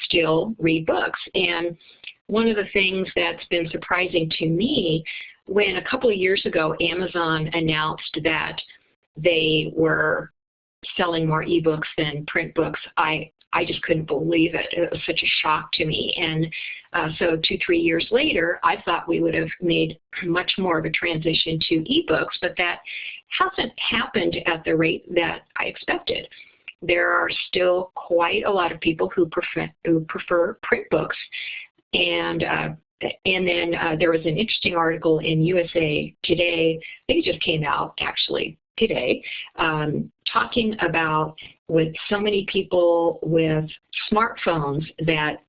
still read books. And one of the things that's been surprising to me, when a couple of years ago Amazon announced that they were selling more ebooks than print books, I just couldn't believe it. It was such a shock to me. And so 2-3 years later, I thought we would have made much more of a transition to ebooks, but that hasn't happened at the rate that I expected. There are still quite a lot of people who prefer print books. And then there was an interesting article in USA Today, I think it just came out actually today, talking about with so many people with smartphones that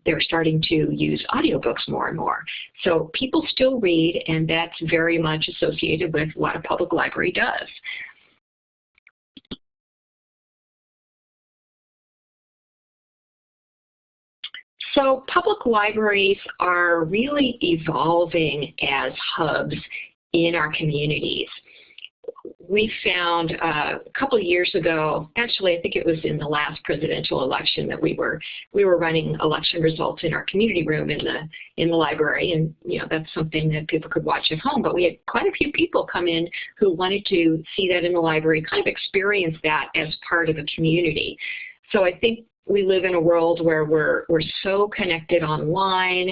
they're starting to use audiobooks more and more. So people still read, and that's very much associated with what a public library does. So public libraries are really evolving as hubs in our communities. We found a couple of years ago, actually I think it was in the last presidential election, that we were running election results in our community room in the library, and that's something that people could watch at home. But we had quite a few people come in who wanted to see that in the library, kind of experience that as part of a community. So I think we live in a world where we're so connected online,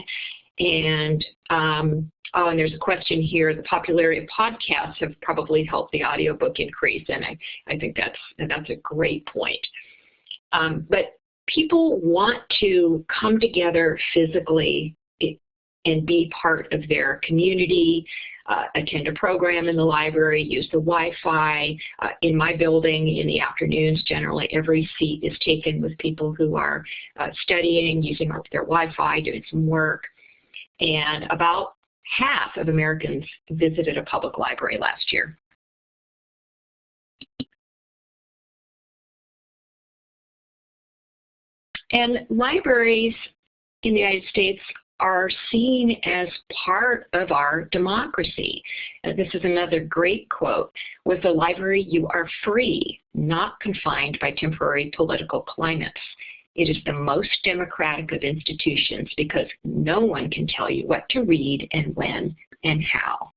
and oh, and there's a question here. The popularity of podcasts have probably helped the audiobook increase, and I think that's a great point. But people want to come together physically and be part of their community, attend a program in the library, use the Wi-Fi. In my building, in the afternoons, generally every seat is taken with people who are studying, using their Wi-Fi, doing some work. And about half of Americans visited a public library last year. And libraries in the United States are seen as part of our democracy. This is another great quote. With a library, you are free, not confined by temporary political climates. It is the most democratic of institutions because no one can tell you what to read and when and how.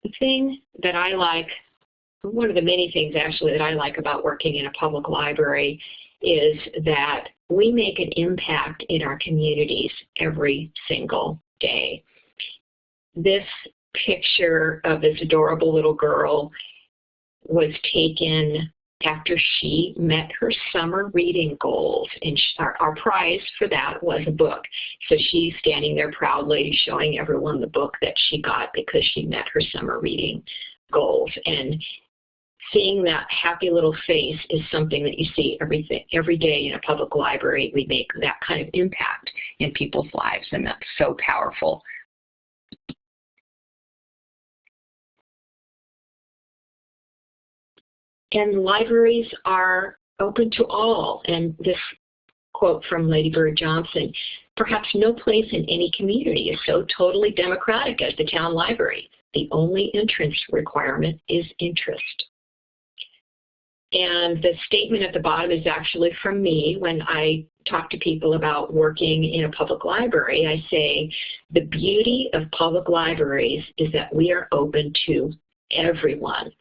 The thing that I like, one of the many things actually that I like about working in a public library, is that we make an impact in our communities every single day. This picture of this adorable little girl was taken after she met her summer reading goals, and our prize for that was a book. So she's standing there proudly showing everyone the book that she got because she met her summer reading goals. And seeing that happy little face is something that you see every day in a public library. We make that kind of impact in people's lives, and that's so powerful. And libraries are open to all. And this quote from Lady Bird Johnson, perhaps no place in any community is so totally democratic as the town library. The only entrance requirement is interest. And the statement at the bottom is actually from me. When I talk to people about working in a public library, I say, the beauty of public libraries is that we are open to everyone.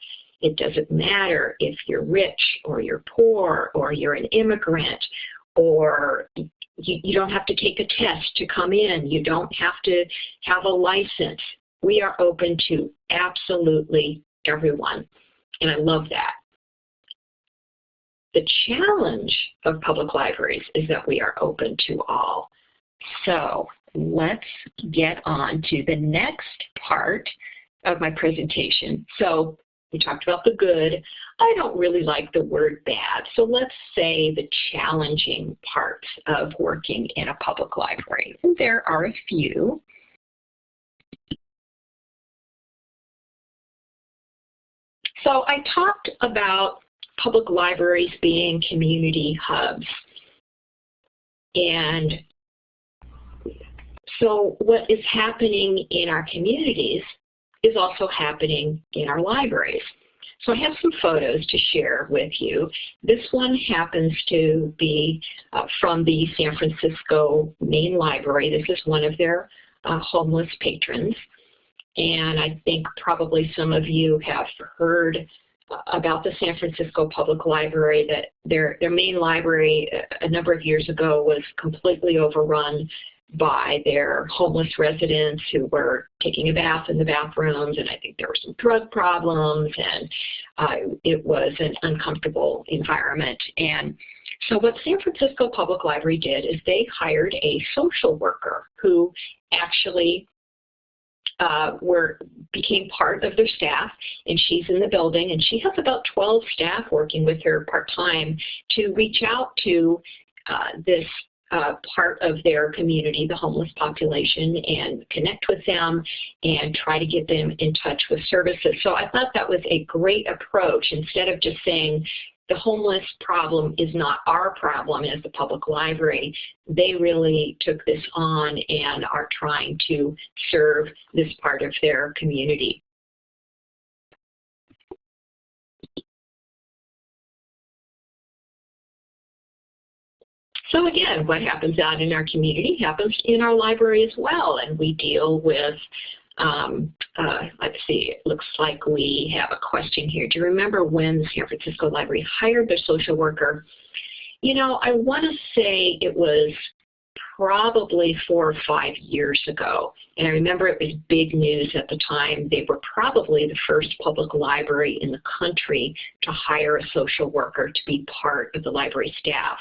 It doesn't matter if you're rich or you're poor or you're an immigrant, or you don't have to take a test to come in. You don't have to have a license. We are open to absolutely everyone, and I love that. The challenge of public libraries is that we are open to all. So let's get on to the next part of my presentation. So we talked about the good. I don't really like the word bad, so let's say the challenging parts of working in a public library. And there are a few. So I talked about public libraries being community hubs. And so what is happening in our communities is also happening in our libraries. So I have some photos to share with you. This one happens to be from the San Francisco Main Library. This is one of their homeless patrons. And I think probably some of you have heard about the San Francisco Public Library, that their main library a number of years ago was completely overrun by their homeless residents who were taking a bath in the bathrooms, and I think there were some drug problems, and it was an uncomfortable environment. And so what San Francisco Public Library did is they hired a social worker who actually became part of their staff, and she's in the building, and she has about 12 staff working with her part-time to reach out to this part of their community, the homeless population, and connect with them and try to get them in touch with services. So I thought that was a great approach. Instead of just saying the homeless problem is not our problem as the public library, they really took this on and are trying to serve this part of their community. So again, what happens out in our community happens in our library as well, and we deal with, let's see, it looks like we have a question here. Do you remember when the San Francisco Library hired their social worker? You know, I want to say it was probably 4 or 5 years ago, and I remember it was big news at the time. They were probably the first public library in the country to hire a social worker to be part of the library staff.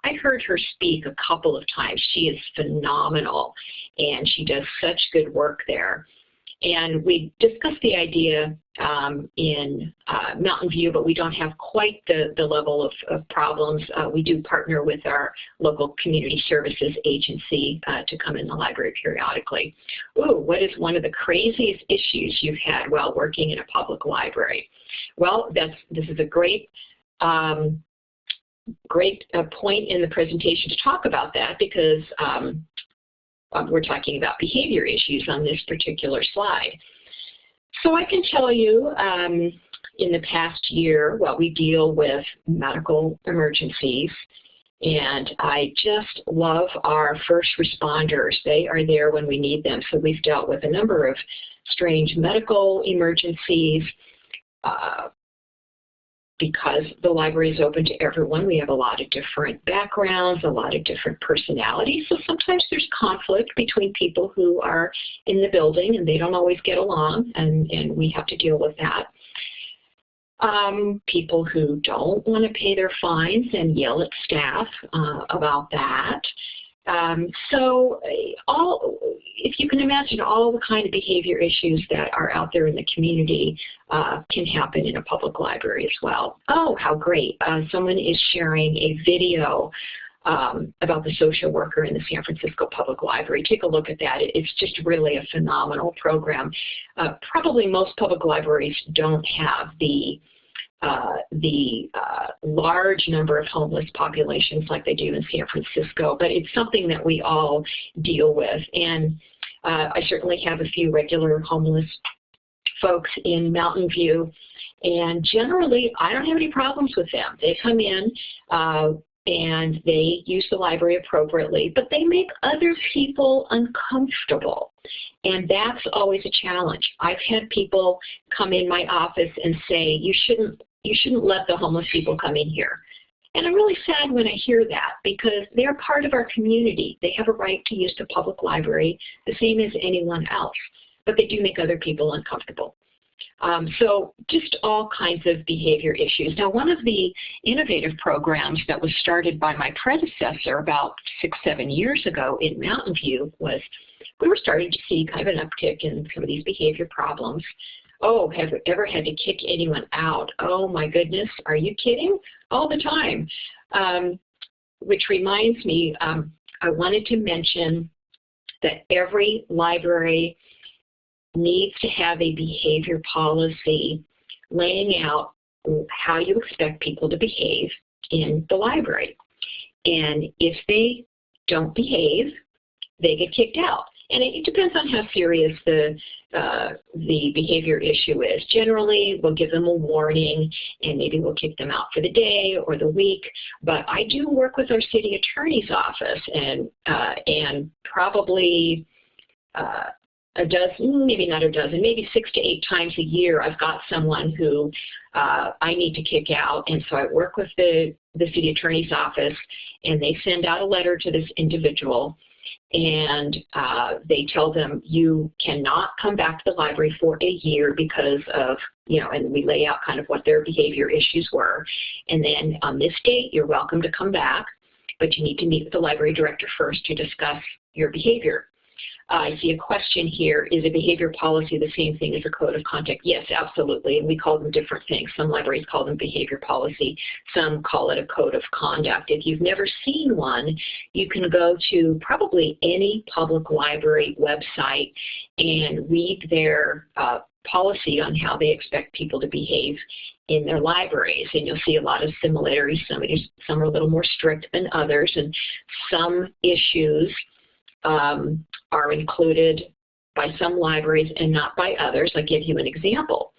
I heard her speak a couple of times. She is phenomenal, and she does such good work there. And we discussed the idea in Mountain View, but we don't have quite the level of problems. We do partner with our local community services agency to come in the library periodically. Ooh, what is one of the craziest issues you've had while working in a public library? Well, this is a great point in the presentation to talk about that, because we're talking about behavior issues on this particular slide. So I can tell you in the past year, well, we deal with medical emergencies, and I just love our first responders. They are there when we need them. So we've dealt with a number of strange medical emergencies. Because the library is open to everyone, we have a lot of different backgrounds, a lot of different personalities. So sometimes there's conflict between people who are in the building and they don't always get along, and we have to deal with that. People who don't want to pay their fines and yell at staff about that. If you can imagine, all the kind of behavior issues that are out there in the community can happen in a public library as well. Oh, how great. Someone is sharing a video about the social worker in the San Francisco Public Library. Take a look at that. It's just really a phenomenal program. Probably most public libraries don't have the large number of homeless populations like they do in San Francisco, but it's something that we all deal with. And I certainly have a few regular homeless folks in Mountain View, and generally I don't have any problems with them. They come in and they use the library appropriately, but they make other people uncomfortable. And that's always a challenge. I've had people come in my office and say, you shouldn't let the homeless people come in here. And I'm really sad when I hear that, because they're part of our community. They have a right to use the public library the same as anyone else, but they do make other people uncomfortable. So just all kinds of behavior issues. Now, one of the innovative programs that was started by my predecessor about 6 or 7 years ago in Mountain View was we were starting to see kind of an uptick in some of these behavior problems. Oh, have you ever had to kick anyone out? Oh my goodness, are you kidding? All the time. Which reminds me, I wanted to mention that every library needs to have a behavior policy laying out how you expect people to behave in the library. And if they don't behave, they get kicked out. And it depends on how serious the behavior issue is. Generally, we'll give them a warning, and maybe we'll kick them out for the day or the week. But I do work with our city attorney's office, and probably a dozen, maybe not a dozen, maybe 6 to 8 times a year, I've got someone who I need to kick out. And so I work with the city attorney's office, and they send out a letter to this individual, and they tell them, you cannot come back to the library for a year because of, and we lay out kind of what their behavior issues were. And then on this date, you're welcome to come back, but you need to meet with the library director first to discuss your behavior. I see a question here, is a behavior policy the same thing as a code of conduct? Yes, absolutely, and we call them different things. Some libraries call them behavior policy, some call it a code of conduct. If you've never seen one, you can go to probably any public library website and read their policy on how they expect people to behave in their libraries, and you'll see a lot of similarities. Some are a little more strict than others, and some issues are included by some libraries and not by others. I'll give you an example,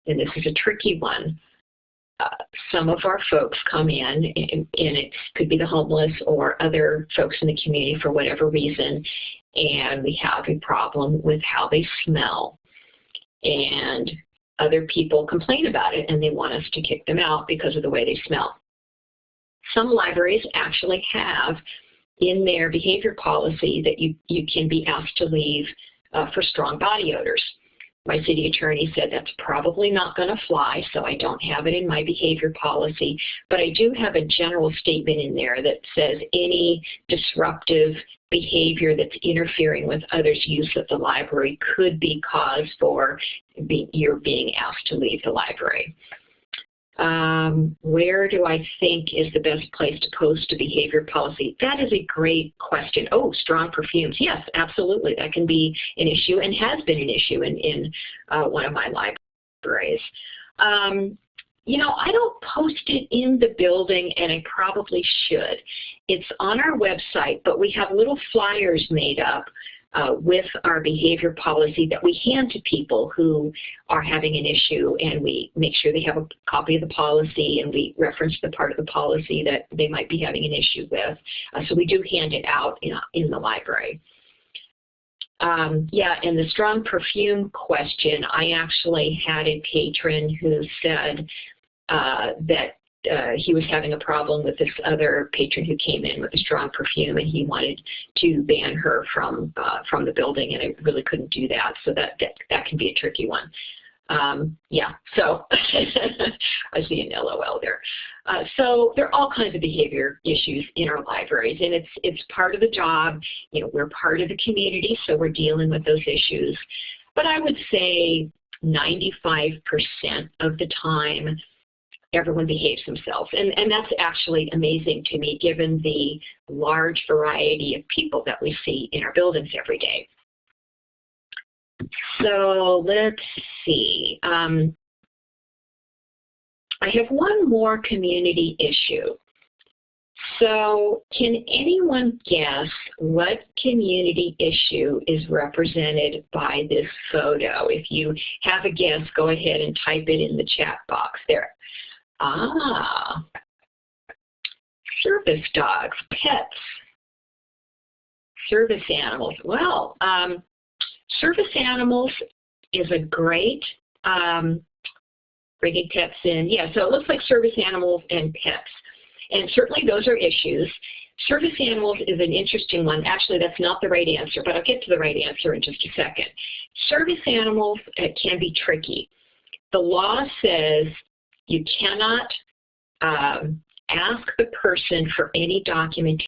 and this is a tricky one. Some of our folks come in, and it could be the homeless or other folks in the community for whatever reason, and we have a problem with how they smell. And other people complain about it, and they want us to kick them out because of the way they smell. Some libraries actually have in their behavior policy that you can be asked to leave for strong body odors. My city attorney said that's probably not going to fly, so I don't have it in my behavior policy, but I do have a general statement in there that says any disruptive behavior that's interfering with others' use of the library could be cause for your being asked to leave the library. Where do I think is the best place to post a behavior policy? That is a great question. Oh, strong perfumes. Yes, absolutely. That can be an issue and has been an issue in one of my libraries. I don't post it in the building, and I probably should. It's on our website, but we have little flyers made up with our behavior policy that we hand to people who are having an issue, and we make sure they have a copy of the policy, and we reference the part of the policy that they might be having an issue with. So we do hand it out in the library. Yeah, and the strong perfume question, I actually had a patron who said that he was having a problem with this other patron who came in with a strong perfume, and he wanted to ban her from the building, and I really couldn't do that. So that can be a tricky one. Yeah, so I see an LOL there. So there are all kinds of behavior issues in our libraries, and it's part of the job. We're part of the community, so we're dealing with those issues. But I would say 95% of the time, everyone behaves themselves. And that's actually amazing to me, given the large variety of people that we see in our buildings every day. So let's see. I have one more community issue. So can anyone guess what community issue is represented by this photo? If you have a guess, go ahead and type it in the chat box there. Service dogs, pets, service animals. Well, service animals is a great, bringing pets in. Yeah, so it looks like service animals and pets. And certainly those are issues. Service animals is an interesting one. Actually, that's not the right answer, but I'll get to the right answer in just a second. Service animals can be tricky. The law says you cannot ask the person for any documentation